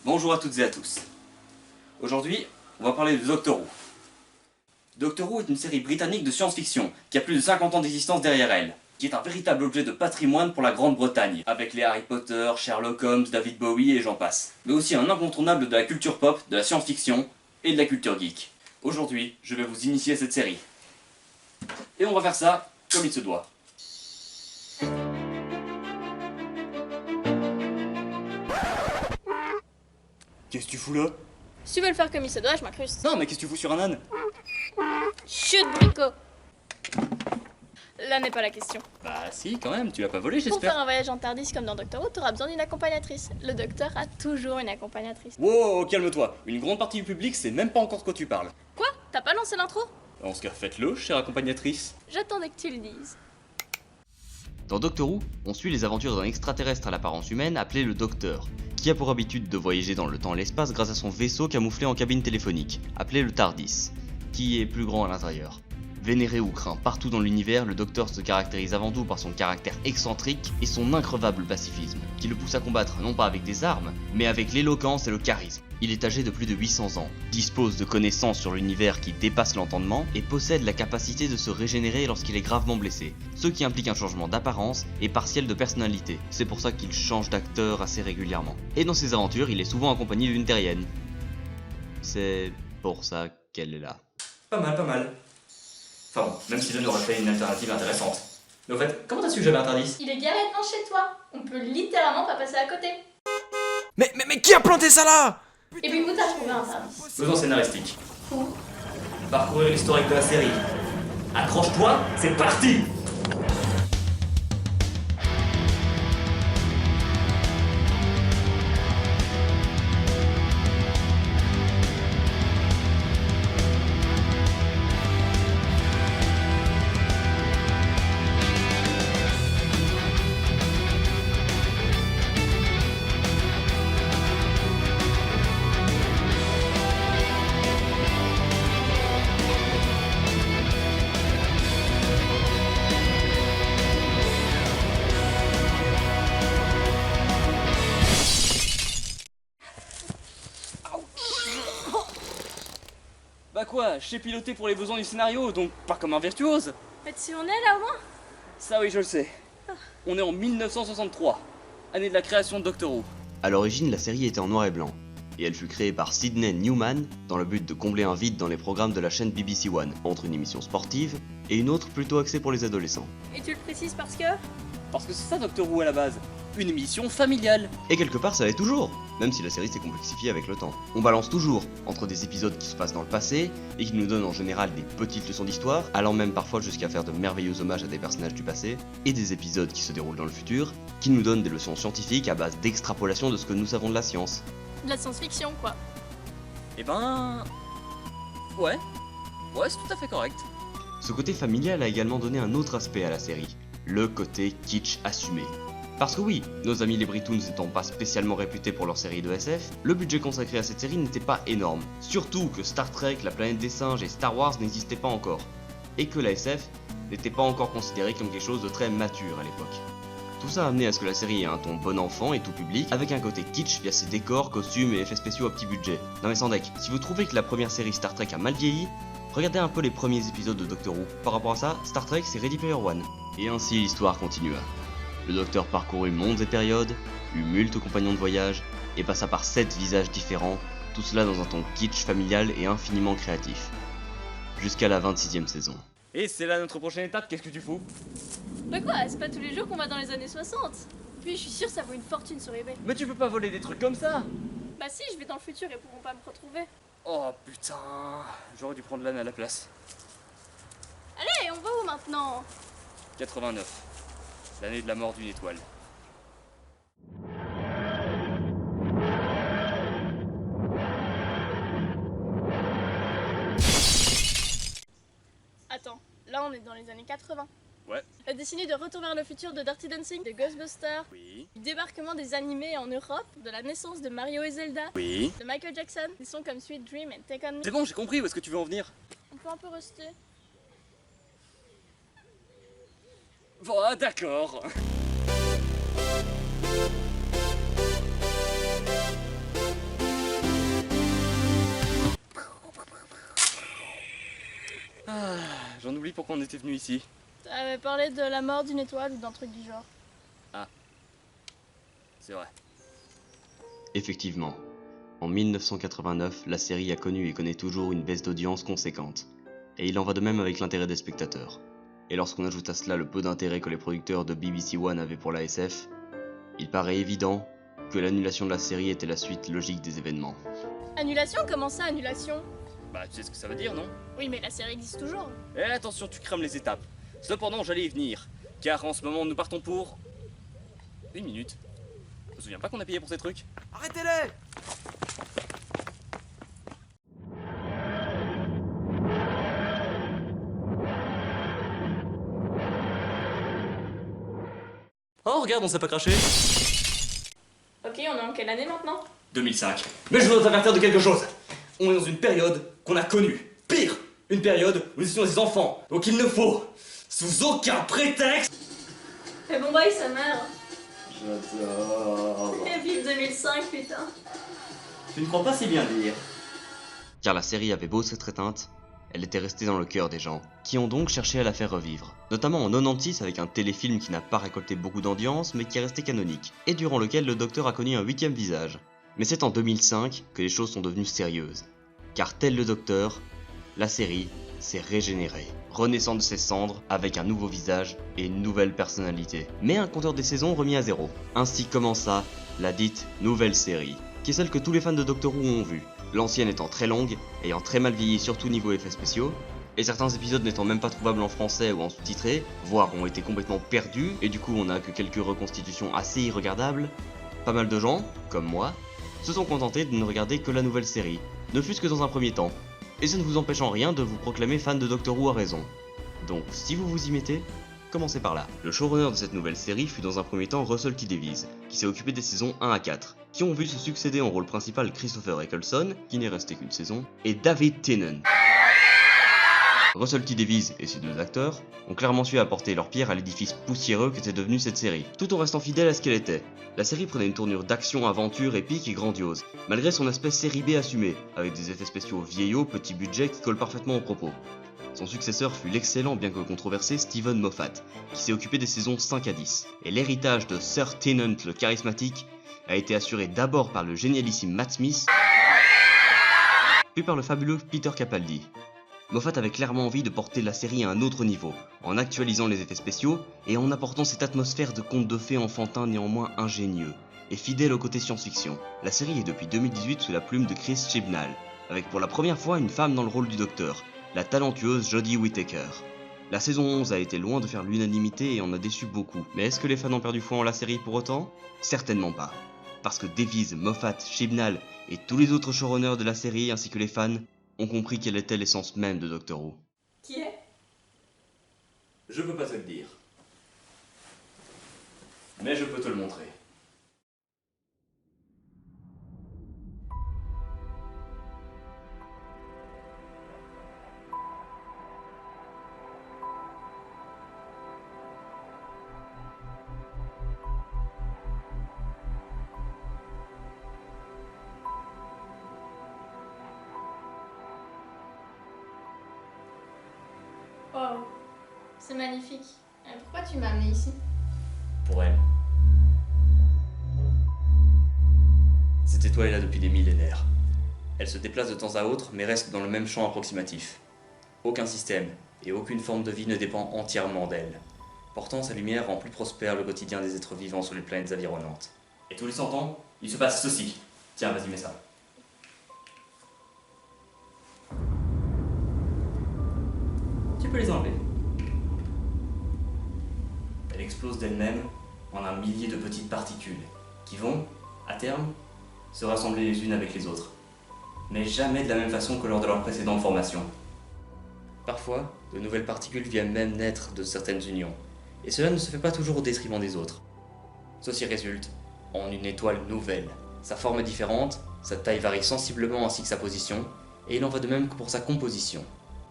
Bonjour à toutes et à tous. Aujourd'hui, on va parler de Doctor Who. Doctor Who est une série britannique de science-fiction qui a plus de 50 ans d'existence derrière elle, qui est un véritable objet de patrimoine pour la Grande-Bretagne, avec les Harry Potter, Sherlock Holmes, David Bowie et j'en passe. Mais aussi un incontournable de la culture pop, de la science-fiction et de la culture geek. Aujourd'hui, je vais vous initier à cette série. Et on va faire ça comme il se doit. Qu'est-ce que tu fous là? Si tu veux le faire comme il se doit, je m'incruste. Non mais qu'est-ce que tu fous sur un âne? Chut, Brico. Là n'est pas la question. Bah si, quand même, tu l'as pas volé Pour j'espère. faire un voyage en Tardis comme dans Doctor Who, t'auras besoin d'une accompagnatrice. Le docteur a toujours une accompagnatrice. Wow, calme-toi. Une grande partie du public sait même pas encore de quoi tu parles. Quoi? T'as pas lancé l'intro? En ce cas, faites-le, chère accompagnatrice. J'attendais que tu le dises. Dans Doctor Who, on suit les aventures d'un extraterrestre à l'apparence humaine appelé le Docteur, qui a pour habitude de voyager dans le temps et l'espace grâce à son vaisseau camouflé en cabine téléphonique, appelé le TARDIS, qui est plus grand à l'intérieur. Vénéré ou craint partout dans l'univers, le Docteur se caractérise avant tout par son caractère excentrique et son increvable pacifisme, qui le pousse à combattre non pas avec des armes, mais avec l'éloquence et le charisme. Il est âgé de plus de 800 ans, dispose de connaissances sur l'univers qui dépassent l'entendement et possède la capacité de se régénérer lorsqu'il est gravement blessé, ce qui implique un changement d'apparence et partiel de personnalité. C'est pour ça qu'il change d'acteur assez régulièrement. Et dans ses aventures, il est souvent accompagné d'une terrienne. C'est pour ça qu'elle est là. Pas mal, pas mal. Enfin bon, même si je n'aurais fait une alternative intéressante. Mais au fait, comment t'as su que j'avais un TARDIS? Il est garé devant chez toi. On peut littéralement pas passer à côté. Mais qui a planté ça là? Et puis où t'as trouvé un Tardis? Besoin scénaristique. Où? Parcourir l'historique de la série. Accroche-toi, c'est parti! Bah quoi, je sais piloter pour les besoins du scénario, donc pas comme un virtuose. Mais si on est là au moins? Ça oui, je le sais. On est en 1963, année de la création de Doctor Who. A l'origine, la série était en noir et blanc, et elle fut créée par Sydney Newman dans le but de combler un vide dans les programmes de la chaîne BBC One, entre une émission sportive et une autre plutôt axée pour les adolescents. Et tu le précises parce que? Parce que c'est ça Doctor Who à la base, une émission familiale. Et quelque part ça l'est toujours, même si la série s'est complexifiée avec le temps. On balance toujours entre des épisodes qui se passent dans le passé et qui nous donnent en général des petites leçons d'histoire, allant même parfois jusqu'à faire de merveilleux hommages à des personnages du passé, et des épisodes qui se déroulent dans le futur, qui nous donnent des leçons scientifiques à base d'extrapolation de ce que nous savons de la science. De la science-fiction quoi. Eh ben... Ouais, c'est tout à fait correct. Ce côté familial a également donné un autre aspect à la série, le côté kitsch assumé. Parce que oui, nos amis les Brittoons n'étant pas spécialement réputés pour leur série de SF, le budget consacré à cette série n'était pas énorme. Surtout que Star Trek, la planète des singes et Star Wars n'existaient pas encore. Et que la SF n'était pas encore considérée comme quelque chose de très mature à l'époque. Tout ça a amené à ce que la série ait un ton bon enfant et tout public, avec un côté kitsch via ses décors, costumes et effets spéciaux à petit budget. Non mais sans deck, si vous trouvez que la première série Star Trek a mal vieilli, regardez un peu les premiers épisodes de Doctor Who. Par rapport à ça, Star Trek c'est Ready Player One. Et ainsi l'histoire continua. Le Docteur parcourut mondes et périodes, eut moult compagnons de voyage, et passa par 7 visages différents, tout cela dans un ton kitsch familial et infiniment créatif. Jusqu'à la 26e saison. Et c'est là notre prochaine étape, qu'est-ce que tu fous? Bah quoi, c'est pas tous les jours qu'on va dans les années 60. Puis je suis sûre ça vaut une fortune sur eBay. Mais tu peux pas voler des trucs comme ça! Bah si, je vais dans le futur et pourront pas me retrouver. Oh putain, j'aurais dû prendre l'âne à la place. Allez, on va où maintenant? 89, l'année de la mort d'une étoile. Attends, là on est dans les années 80. Ouais. La décennie de Retour vers le futur de Dirty Dancing, de Ghostbusters, Oui. du débarquement des animés en Europe, de la naissance de Mario et Zelda, Oui. de Michael Jackson, des sons comme Sweet Dream et Take On Me. C'est bon, j'ai compris où est-ce que tu veux en venir. On peut un peu rester. Bon, d'accord. rappelles pourquoi on était venu ici? T'avais parlé de la mort d'une étoile ou d'un truc du genre. C'est vrai. Effectivement, en 1989, la série a connu et connaît toujours une baisse d'audience conséquente. Et il en va de même avec l'intérêt des spectateurs. Et lorsqu'on ajoute à cela le peu d'intérêt que les producteurs de BBC One avaient pour la SF, il paraît évident que l'annulation de la série était la suite logique des événements. Annulation? Comment ça, annulation? Bah, tu sais ce que ça veut dire, non? Oui, mais la série existe toujours. Eh, attention, tu crames les étapes. Cependant, j'allais y venir. Car en ce moment, nous partons pour... 1 minute. Je me souviens pas qu'on a payé pour ces trucs. Arrêtez-les! Oh, regarde, on s'est pas craché. Ok, on est en quelle année maintenant? 2005. Mais je voudrais t'avertir de quelque chose. On est dans une période qu'on a connue. Pire, une période où nous étions des enfants. Donc il ne faut, sous aucun prétexte... Fais bon boy, sa mère. J'adore. Et vive 2005, putain. Tu ne crois pas si bien dire. Car la série avait beau s'être éteinte, elle était restée dans le cœur des gens, qui ont donc cherché à la faire revivre. Notamment en 96 avec un téléfilm qui n'a pas récolté beaucoup d'audience mais qui est resté canonique, et durant lequel le Docteur a connu un 8e visage. Mais c'est en 2005 que les choses sont devenues sérieuses. Car tel le Docteur, la série s'est régénérée, renaissant de ses cendres avec un nouveau visage et une nouvelle personnalité. Mais un compteur des saisons remis à zéro. Ainsi commença la dite nouvelle série, qui est celle que tous les fans de Doctor Who ont vue. L'ancienne étant très longue, ayant très mal vieilli surtout niveau effets spéciaux, et certains épisodes n'étant même pas trouvables en français ou en sous-titré, voire ont été complètement perdus, et du coup on n'a que quelques reconstitutions assez irregardables. Pas mal de gens, comme moi, se sont contentés de ne regarder que la nouvelle série, ne fût-ce que dans un premier temps, et ça ne vous empêche en rien de vous proclamer fan de Doctor Who à raison. Donc si vous vous y mettez, commencez par là. Le showrunner de cette nouvelle série fut dans un premier temps Russell T Davies, qui s'est occupé des saisons 1 à 4, qui ont vu se succéder en rôle principal Christopher Eccleston, qui n'est resté qu'une saison, et David Tennant. Russell T Davies et ses deux acteurs ont clairement su apporter leur pierre à l'édifice poussiéreux qu'était devenue cette série, tout en restant fidèle à ce qu'elle était. La série prenait une tournure d'action, aventure, épique et grandiose, malgré son aspect série B assumé, avec des effets spéciaux vieillots, petit budget qui collent parfaitement au propos. Son successeur fut l'excellent bien que controversé Steven Moffat, qui s'est occupé des saisons 5 à 10. Et l'héritage de Sir Tennant le charismatique a été assuré d'abord par le génialissime Matt Smith, puis par le fabuleux Peter Capaldi. Moffat avait clairement envie de porter la série à un autre niveau, en actualisant les effets spéciaux et en apportant cette atmosphère de conte de fées enfantin néanmoins ingénieux, et fidèle au côté science-fiction. La série est depuis 2018 sous la plume de Chris Chibnall, avec pour la première fois une femme dans le rôle du Docteur, la talentueuse Jodie Whittaker. La saison 11 a été loin de faire l'unanimité et en a déçu beaucoup, mais est-ce que les fans ont perdu foi en la série pour autant? Certainement pas. Parce que Davies, Moffat, Chibnall et tous les autres showrunners de la série ainsi que les fans ont compris quelle était l'essence même de Doctor Who. Qui est? Je peux pas te le dire. Mais je peux te le montrer. Wow, c'est magnifique. Pourquoi tu m'as amené ici? Pour elle. Cette étoile est là depuis des millénaires. Elle se déplace de temps à autre, mais reste dans le même champ approximatif. Aucun système et aucune forme de vie ne dépend entièrement d'elle. Pourtant, sa lumière rend plus prospère le quotidien des êtres vivants sur les planètes environnantes. Et tous les 100 ans, il se passe ceci. Tiens, vas-y, mets ça. Tu peux les enlever. Elle explose d'elle-même en un millier de petites particules qui vont, à terme, se rassembler les unes avec les autres. Mais jamais de la même façon que lors de leur précédente formation. Parfois, de nouvelles particules viennent même naître de certaines unions, et cela ne se fait pas toujours au détriment des autres. Ceci résulte en une étoile nouvelle. Sa forme est différente, sa taille varie sensiblement ainsi que sa position, et il en va de même que pour sa composition.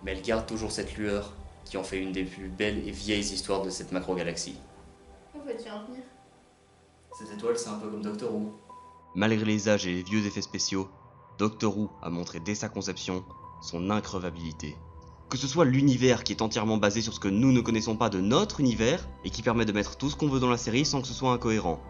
Mais elle garde toujours cette lueur qui en fait une des plus belles et vieilles histoires de cette macro-galaxie. Où veux-tu en venir? Cette étoile, c'est un peu comme Doctor Who. Malgré les âges et les vieux effets spéciaux, Doctor Who a montré dès sa conception son increvabilité. Que ce soit l'univers qui est entièrement basé sur ce que nous ne connaissons pas de notre univers, et qui permet de mettre tout ce qu'on veut dans la série sans que ce soit incohérent.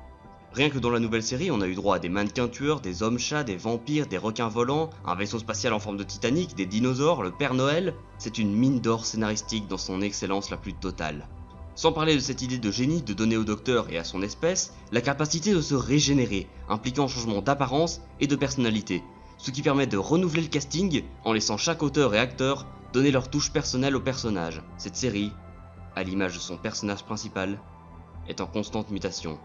Rien que dans la nouvelle série, on a eu droit à des mannequins tueurs, des hommes-chats, des vampires, des requins volants, un vaisseau spatial en forme de Titanic, des dinosaures, le Père Noël. C'est une mine d'or scénaristique dans son excellence la plus totale. Sans parler de cette idée de génie de donner au docteur et à son espèce la capacité de se régénérer, impliquant un changement d'apparence et de personnalité, ce qui permet de renouveler le casting en laissant chaque auteur et acteur donner leur touche personnelle au personnage. Cette série, à l'image de son personnage principal, est en constante mutation,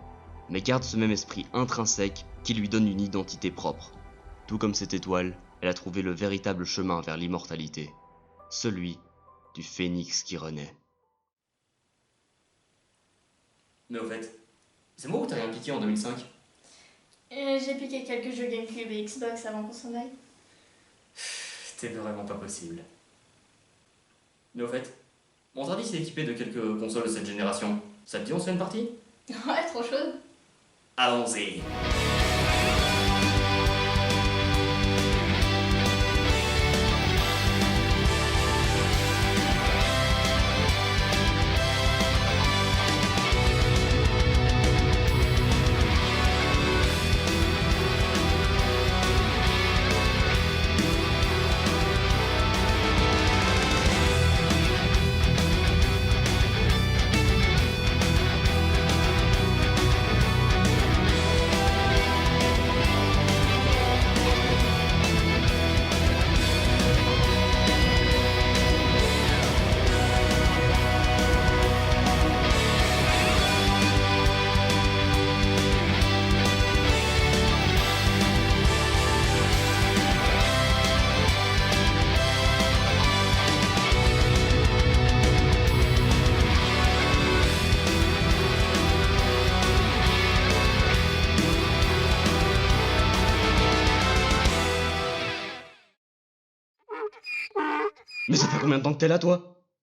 mais garde ce même esprit intrinsèque qui lui donne une identité propre. Tout comme cette étoile, elle a trouvé le véritable chemin vers l'immortalité, celui du phénix qui renaît. Mais au fait, c'est moi ou t'as rien piqué en 2005? J'ai piqué quelques jeux GameCube et Xbox avant qu'on s'en aille. C'était vraiment pas possible. Mais au fait, mon ordi s'est équipé de quelques consoles de cette génération. Ça te dit on se fait une partie? Ouais, trop chaude. Allons-y. Mais ça fait combien de temps que t'es là, toi?